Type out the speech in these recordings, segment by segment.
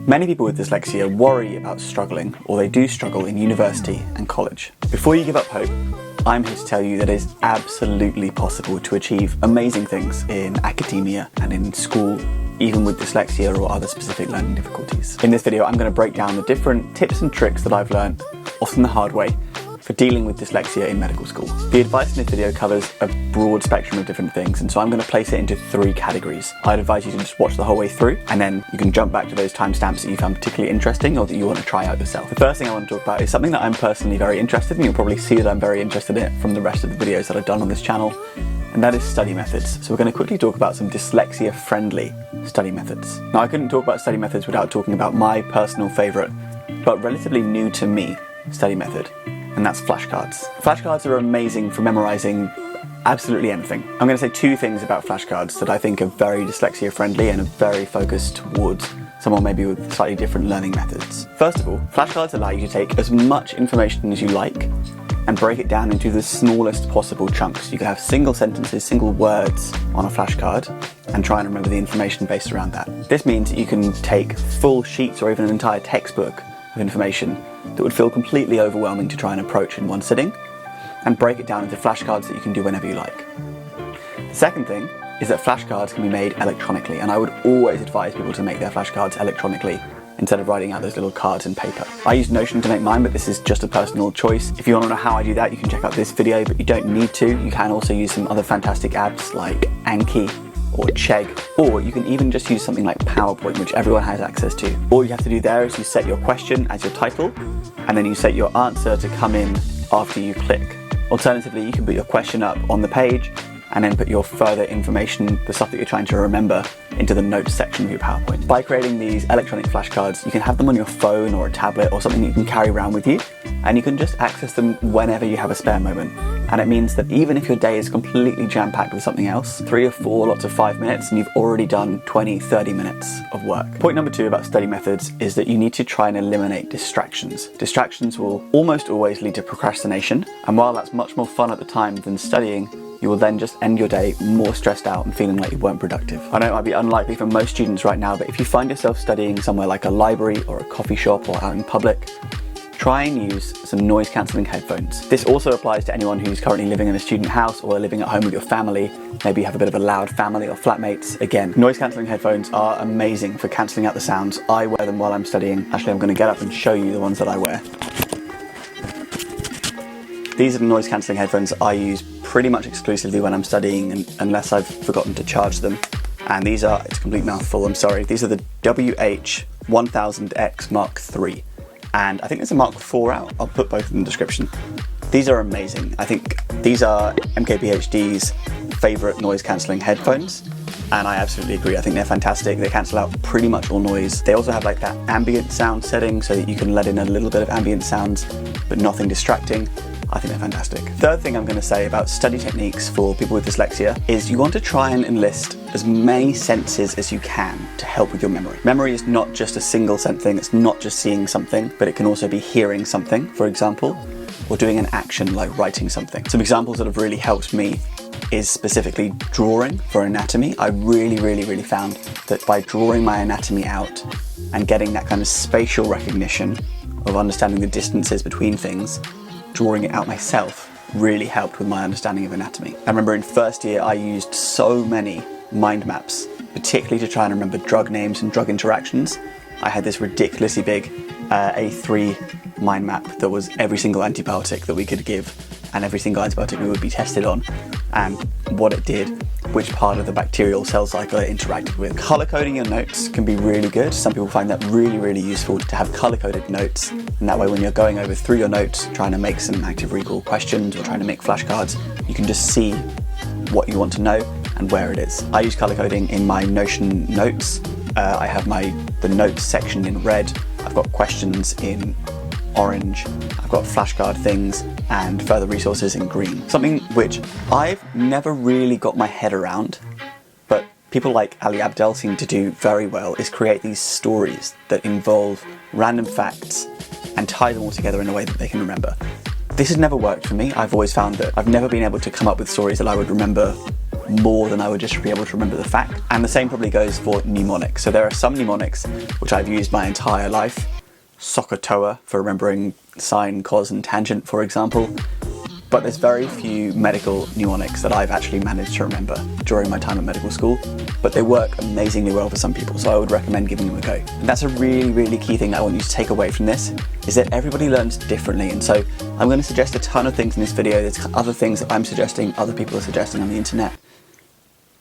Many people with dyslexia worry about struggling, or they do struggle in university and college. Before you give up hope, I'm here to tell you that it is absolutely possible to achieve amazing things in academia and in school, even with dyslexia or other specific learning difficulties. In this video, I'm going to break down the different tips and tricks that I've learned, often the hard way, for dealing with dyslexia in medical school. The advice in this video covers a broad spectrum of different things, and so I'm going to place it into 3 categories. I'd advise you to just watch the whole way through, and then you can jump back to those timestamps that you found particularly interesting or that you want to try out yourself. The first thing I want to talk about is something that I'm personally very interested in. You'll probably see that I'm very interested in it from the rest of the videos that I've done on this channel, and that is study methods. So we're going to quickly talk about some dyslexia-friendly study methods. Now, I couldn't talk about study methods without talking about my personal favourite, but relatively new to me, study method, and that's flashcards. Flashcards are amazing for memorising absolutely anything. I'm going to say 2 things about flashcards that I think are very dyslexia friendly and are very focused towards someone maybe with slightly different learning methods. First of all, flashcards allow you to take as much information as you like and break it down into the smallest possible chunks. You can have single sentences, single words on a flashcard and try and remember the information based around that. This means that you can take full sheets or even an entire textbook of information that would feel completely overwhelming to try and approach in one sitting and break it down into flashcards that you can do whenever you like. The second thing is that flashcards can be made electronically, and I would always advise people to make their flashcards electronically instead of writing out those little cards in paper. I use Notion to make mine, but this is just a personal choice. If you want to know how I do that, you can check out this video, but you don't need to. You can also use some other fantastic apps like Anki or Chegg, or you can even just use something like PowerPoint, which everyone has access to. All you have to do there is you set your question as your title, and then you set your answer to come in after you click. Alternatively, you can put your question up on the page and then put your further information, the stuff that you're trying to remember, into the notes section of your PowerPoint. By creating these electronic flashcards, you can have them on your phone or a tablet or something that you can carry around with you, and you can just access them whenever you have a spare moment. And it means that even if your day is completely jam-packed with something else, 3 or 4 lots of 5 minutes, and you've already done 20, 30 minutes of work. Point number 2 about study methods is that you need to try and eliminate distractions. Distractions will almost always lead to procrastination, and while that's much more fun at the time than studying, you will then just end your day more stressed out and feeling like you weren't productive. I know it might be unlikely for most students right now, but if you find yourself studying somewhere like a library or a coffee shop or out in public, try and use some noise cancelling headphones. This also applies to anyone who's currently living in a student house or living at home with your family. Maybe you have a bit of a loud family or flatmates. Again, noise cancelling headphones are amazing for cancelling out the sounds. I wear them while I'm studying. Actually, I'm going to get up and show you the ones that I wear. These are the noise cancelling headphones I use pretty much exclusively when I'm studying, unless I've forgotten to charge them. And these are, it's a complete mouthful, I'm sorry, these are the WH-1000X Mark III. And I think there's a Mark IV out. I'll put both in the description. These are amazing. I think these are MKBHD's favourite noise cancelling headphones, and I absolutely agree. I think they're fantastic. They cancel out pretty much all noise. They also have like that ambient sound setting so that you can let in a little bit of ambient sounds, but nothing distracting. I think they're fantastic. Third thing I'm going to say about study techniques for people with dyslexia is you want to try and enlist as many senses as you can to help with your memory. Memory is not just a single sense thing, it's not just seeing something, but it can also be hearing something, for example, or doing an action like writing something. Some examples that have really helped me is specifically drawing for anatomy. I really found that by drawing my anatomy out and getting that kind of spatial recognition of understanding the distances between things, drawing it out myself really helped with my understanding of anatomy. I remember in first year I used so many mind maps, particularly to try and remember drug names and drug interactions. I had this ridiculously big A3 mind map that was every single antibiotic that we could give and every single antibiotic we would be tested on and what it did, which part of the bacterial cell cycle it interacted with. Color coding your notes can be really good. Some people find that really useful to have color coded notes, and that way when you're going over through your notes trying to make some active recall questions or trying to make flashcards, you can just see what you want to know and where it is. I use color coding in my Notion notes. I have the notes section in red. I've got questions in orange. I've got flashcard things and further resources in green. Something which I've never really got my head around, but people like Ali Abdel seem to do very well, is create these stories that involve random facts and tie them all together in a way that they can remember. This has never worked for me. I've always found that I've never been able to come up with stories that I would remember more than I would just be able to remember the fact. And the same probably goes for mnemonics. So there are some mnemonics which I've used my entire life. SOHCAHTOA for remembering sine, cos and tangent, for example. But there's very few medical mnemonics that I've actually managed to remember during my time at medical school, but they work amazingly well for some people, so I would recommend giving them a go. And that's a really, really key thing that I want you to take away from this, is that everybody learns differently, and so I'm going to suggest a ton of things in this video. There's other things that I'm suggesting, other people are suggesting on the internet.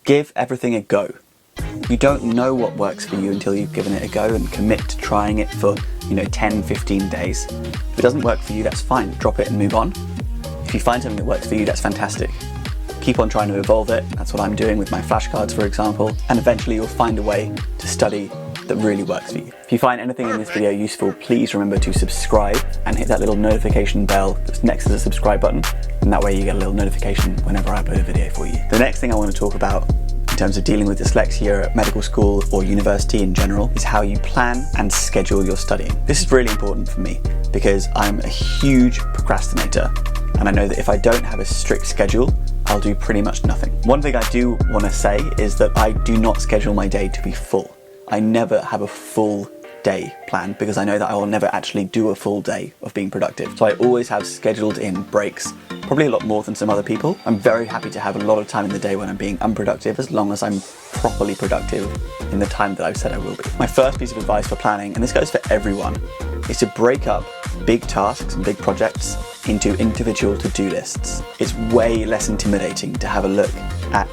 Give everything a go. You don't know what works for you until you've given it a go and commit to trying it for, 10, 15 days. If it doesn't work for you, that's fine, drop it and move on. If you find something that works for you, that's fantastic. Keep on trying to evolve it. That's what I'm doing with my flashcards, for example. And eventually you'll find a way to study that really works for you. If you find anything in this video useful, please remember to subscribe and hit that little notification bell that's next to the subscribe button. And that way you get a little notification whenever I upload a video for you. The next thing I want to talk about in terms of dealing with dyslexia at medical school or university in general is how you plan and schedule your studying. This is really important for me because I'm a huge procrastinator. And I know that if I don't have a strict schedule, I'll do pretty much nothing. One thing I do want to say is that I do not schedule my day to be full. I never have a full day planned because I know that I will never actually do a full day of being productive. So I always have scheduled in breaks, probably a lot more than some other people. I'm very happy to have a lot of time in the day when I'm being unproductive, as long as I'm properly productive in the time that I've said I will be. My first piece of advice for planning, and this goes for everyone, is to break up big tasks and big projects into individual to-do lists. It's way less intimidating to have a look at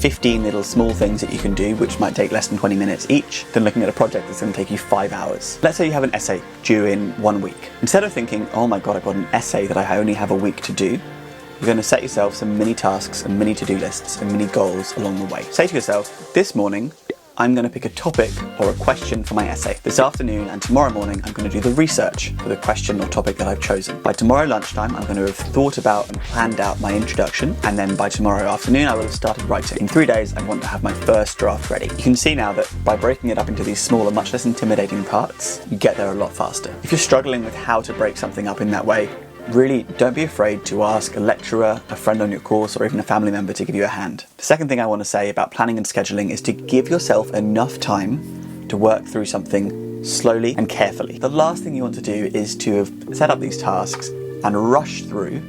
15 little small things that you can do, which might take less than 20 minutes each, than looking at a project that's going to take you 5 hours. Let's say you have an essay due in 1 week. Instead of thinking, oh my god, I've got an essay that I only have a week to do, you're going to set yourself some mini tasks and mini to-do lists and mini goals along the way. Say to yourself, this morning, I'm going to pick a topic or a question for my essay. This afternoon and tomorrow morning, I'm going to do the research for the question or topic that I've chosen. By tomorrow lunchtime, I'm going to have thought about and planned out my introduction, and then by tomorrow afternoon, I will have started writing. In 3 days, I want to have my first draft ready. You can see now that by breaking it up into these smaller, much less intimidating parts, you get there a lot faster. If you're struggling with how to break something up in that way, really, don't be afraid to ask a lecturer, a friend on your course, or even a family member to give you a hand. The second thing I want to say about planning and scheduling is to give yourself enough time to work through something slowly and carefully. The last thing you want to do is to have set up these tasks and rush through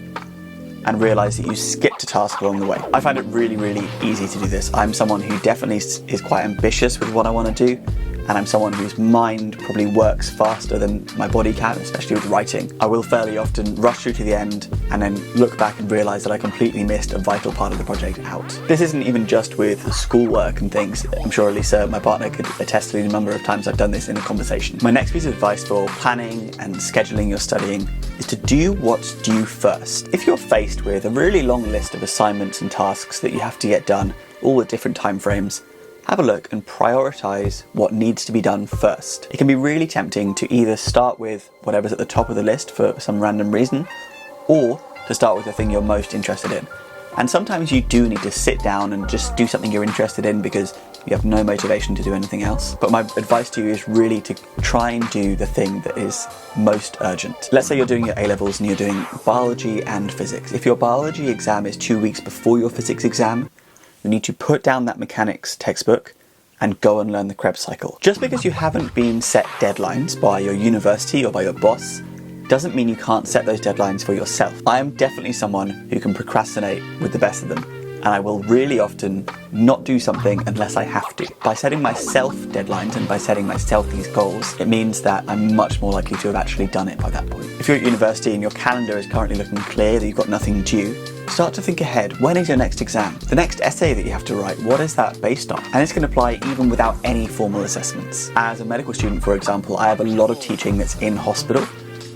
and realise that you skipped a task along the way. I find it really, really easy to do this. I'm someone who definitely is quite ambitious with what I want to do, and I'm someone whose mind probably works faster than my body can, especially with writing. I will fairly often rush through to the end and then look back and realise that I completely missed a vital part of the project out. This isn't even just with schoolwork and things. I'm sure Elisa, my partner, could attest to the number of times I've done this in a conversation. My next piece of advice for planning and scheduling your studying is to do what's due first. If you're faced with a really long list of assignments and tasks that you have to get done, all at different time frames, have a look and prioritise what needs to be done first. It can be really tempting to either start with whatever's at the top of the list for some random reason, or to start with the thing you're most interested in. And sometimes you do need to sit down and just do something you're interested in because you have no motivation to do anything else. But my advice to you is really to try and do the thing that is most urgent. Let's say you're doing your A-levels and you're doing biology and physics. If your biology exam is 2 weeks before your physics exam, you need to put down that mechanics textbook and go and learn the Krebs cycle. Just because you haven't been set deadlines by your university or by your boss doesn't mean you can't set those deadlines for yourself. I am definitely someone who can procrastinate with the best of them, and I will really often not do something unless I have to. By setting myself deadlines and by setting myself these goals, it means that I'm much more likely to have actually done it by that point. If you're at university and your calendar is currently looking clear, that you've got nothing due, start to think ahead. When is your next exam? The next essay that you have to write, what is that based on? And this can apply even without any formal assessments. As a medical student, for example, I have a lot of teaching that's in hospital,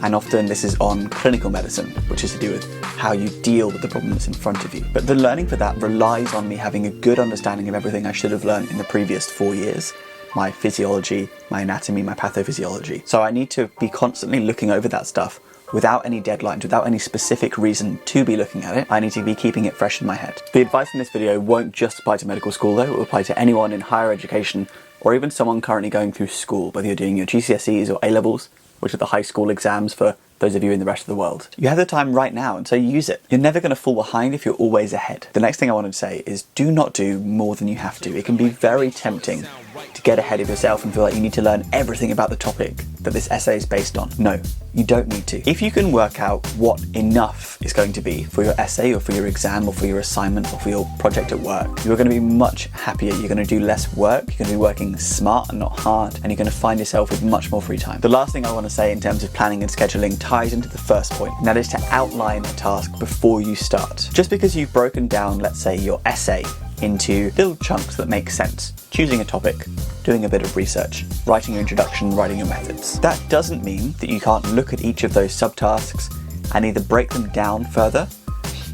and often this is on clinical medicine, which is to do with how you deal with the problem that's in front of you. But the learning for that relies on me having a good understanding of everything I should have learned in the previous 4 years. My physiology, my anatomy, my pathophysiology. So I need to be constantly looking over that stuff without any deadlines, without any specific reason to be looking at it. I need to be keeping it fresh in my head. The advice in this video won't just apply to medical school though, it will apply to anyone in higher education or even someone currently going through school, whether you're doing your GCSEs or A-levels, which are the high school exams for those of you in the rest of the world. You have the time right now, and so use it. You're never going to fall behind if you're always ahead. The next thing I wanted to say is do not do more than you have to. It can be very tempting to get ahead of yourself and feel like you need to learn everything about the topic that this essay is based on. No, you don't need to. If you can work out what enough is going to be for your essay or for your exam or for your assignment or for your project at work, you're going to be much happier. You're going to do less work, you're going to be working smart and not hard, and you're going to find yourself with much more free time. The last thing I want to say in terms of planning and scheduling ties into the first point, and that is to outline a task before you start. Just because you've broken down, let's say, your essay into little chunks that make sense, choosing a topic, doing a bit of research, writing your introduction, writing your methods. That doesn't mean that you can't look at each of those subtasks and either break them down further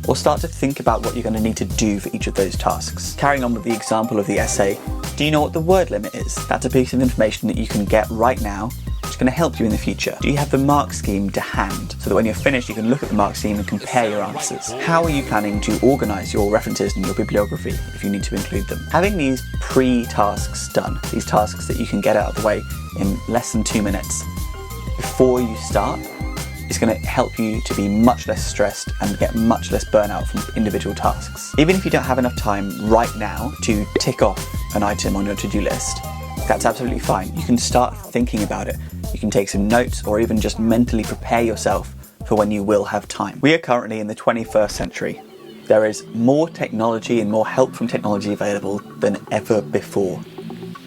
or start to think about what you're going to need to do for each of those tasks. Carrying on with the example of the essay, do you know what the word limit is? That's a piece of information that you can get right now, which is going to help you in the future. Do you have the mark scheme to hand, so that when you're finished you can look at the mark scheme and compare your answers? How are you planning to organise your references and your bibliography if you need to include them? Having these pre-tasks done, these tasks that you can get out of the way in less than 2 minutes before you start, is going to help you to be much less stressed and get much less burnout from individual tasks. Even if you don't have enough time right now to tick off an item on your to-do list, that's absolutely fine. You can start thinking about it. You can take some notes or even just mentally prepare yourself for when you will have time. We are currently in the 21st century. There is more technology and more help from technology available than ever before.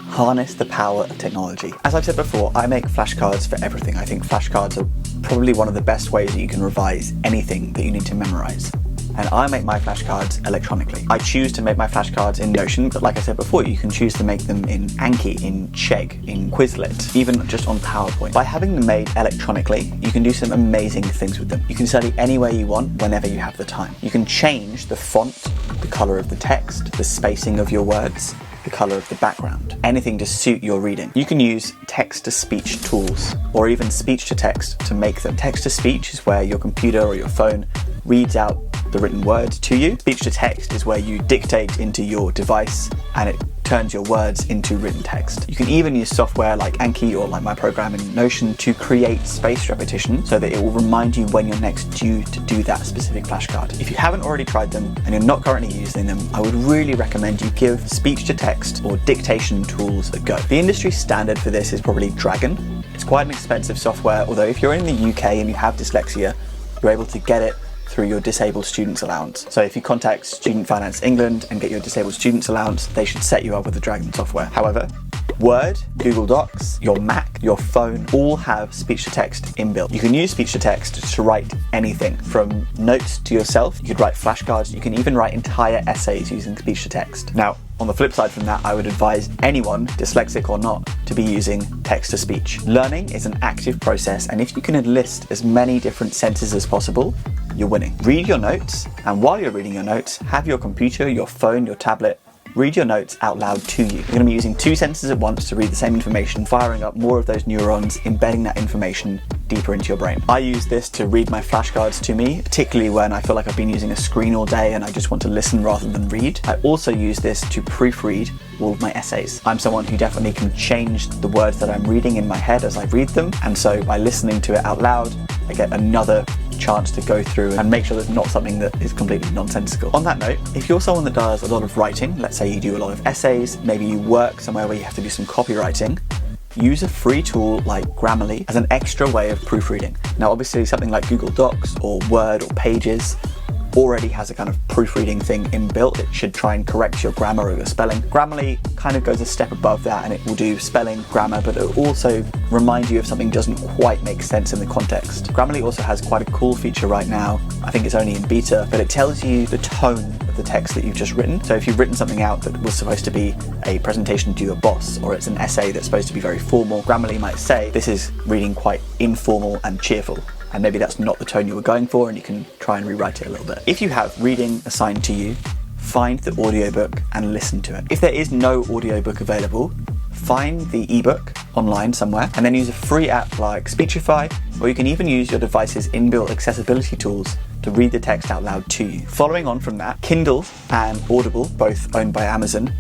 Harness the power of technology. As I've said before, I make flashcards for everything. I think flashcards are probably one of the best ways that you can revise anything that you need to memorize. And I make my flashcards electronically. I choose to make my flashcards in Notion, but like I said before, you can choose to make them in Anki, in Chegg, in Quizlet, even just on PowerPoint. By having them made electronically, you can do some amazing things with them. You can study anywhere you want, whenever you have the time. You can change the font, the color of the text, the spacing of your words, the color of the background, anything to suit your reading. You can use text-to-speech tools or even speech-to-text to make them. Text-to-speech is where your computer or your phone reads out the written words to you. Speech-to-text is where you dictate into your device and it turns your words into written text. You can even use software like Anki or like my program in Notion to create spaced repetition so that it will remind you when you're next due to do that specific flashcard. If you haven't already tried them and you're not currently using them, I would really recommend you give speech-to-text or dictation tools a go. The industry standard for this is probably Dragon. It's quite an expensive software, although if you're in the UK and you have dyslexia, you're able to get it through your disabled students allowance. So if you contact Student Finance England and get your disabled students allowance, they should set you up with the Dragon software. However, Word, Google Docs, your Mac, your phone, all have speech-to-text inbuilt. You can use speech-to-text to write anything, from notes to yourself. You could write flashcards. You can even write entire essays using speech-to-text. Now, on the flip side from that, I would advise anyone, dyslexic or not, to be using text-to-speech. Learning is an active process, and if you can enlist as many different senses as possible, you're winning. Read your notes, and while you're reading your notes, have your computer, your phone, your tablet, read your notes out loud to you. You're going to be using 2 senses at once to read the same information, firing up more of those neurons, embedding that information deeper into your brain. I use this to read my flashcards to me, particularly when I feel like I've been using a screen all day and I just want to listen rather than read. I also use this to proofread all of my essays. I'm someone who definitely can change the words that I'm reading in my head as I read them, and so by listening to it out loud, I get another chance to go through and make sure there's not something that is completely nonsensical. On that note, if you're someone that does a lot of writing, let's say you do a lot of essays, maybe you work somewhere where you have to do some copywriting, use a free tool like Grammarly as an extra way of proofreading. Now obviously something like Google Docs or Word or Pages already has a kind of proofreading thing inbuilt. It should try and correct your grammar or your spelling. Grammarly kind of goes a step above that and it will do spelling, grammar, but it will also remind you if something doesn't quite make sense in the context. Grammarly also has quite a cool feature right now. I think it's only in beta, but it tells you the tone of the text that you've just written. So if you've written something out that was supposed to be a presentation to your boss, or it's an essay that's supposed to be very formal, Grammarly might say, this is reading quite informal and cheerful. And maybe that's not the tone you were going for, and you can try and rewrite it a little bit. If you have reading assigned to you, find the audiobook and listen to it. If there is no audiobook available, find the ebook online somewhere and then use a free app like Speechify, or you can even use your device's inbuilt accessibility tools to read the text out loud to you. Following on from that, Kindle and Audible, both owned by Amazon,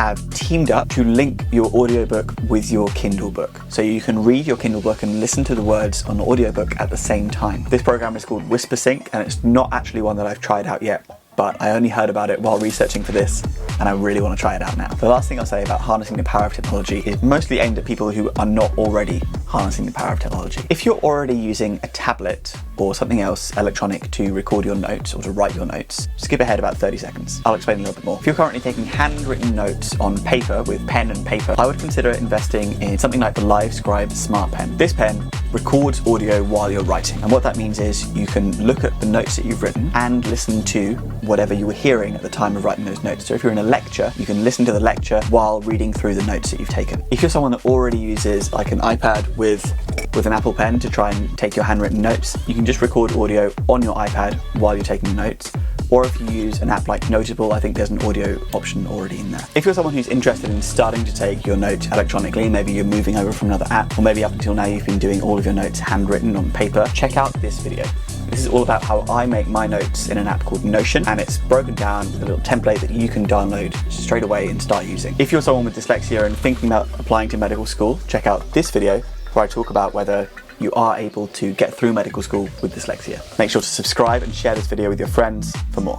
have teamed up to link your audiobook with your Kindle book. So you can read your Kindle book and listen to the words on the audiobook at the same time. This program is called WhisperSync, and it's not actually one that I've tried out yet, but I only heard about it while researching for this, and I really want to try it out now. The last thing I'll say about harnessing the power of technology is mostly aimed at people who are not already harnessing the power of technology. If you're already using a tablet or something else electronic to record your notes or to write your notes, skip ahead about 30 seconds. I'll explain a little bit more. If you're currently taking handwritten notes on paper with pen and paper, I would consider investing in something like the LiveScribe Smart Pen. This pen records audio while you're writing, and what that means is you can look at the notes that you've written and listen to whatever you were hearing at the time of writing those notes. So if you're in a lecture, you can listen to the lecture while reading through the notes that you've taken. If you're someone that already uses like an iPad with an Apple Pen to try and take your handwritten notes, you can just record audio on your iPad while you're taking notes. Or if you use an app like Notable, I think there's an audio option already in there. If you're someone who's interested in starting to take your notes electronically, maybe you're moving over from another app, or maybe up until now you've been doing all of your notes handwritten on paper, check out this video. This is all about how I make my notes in an app called Notion, and it's broken down with a little template that you can download straight away and start using. If you're someone with dyslexia and thinking about applying to medical school, check out this video where I talk about whether you are able to get through medical school with dyslexia. Make sure to subscribe and share this video with your friends for more.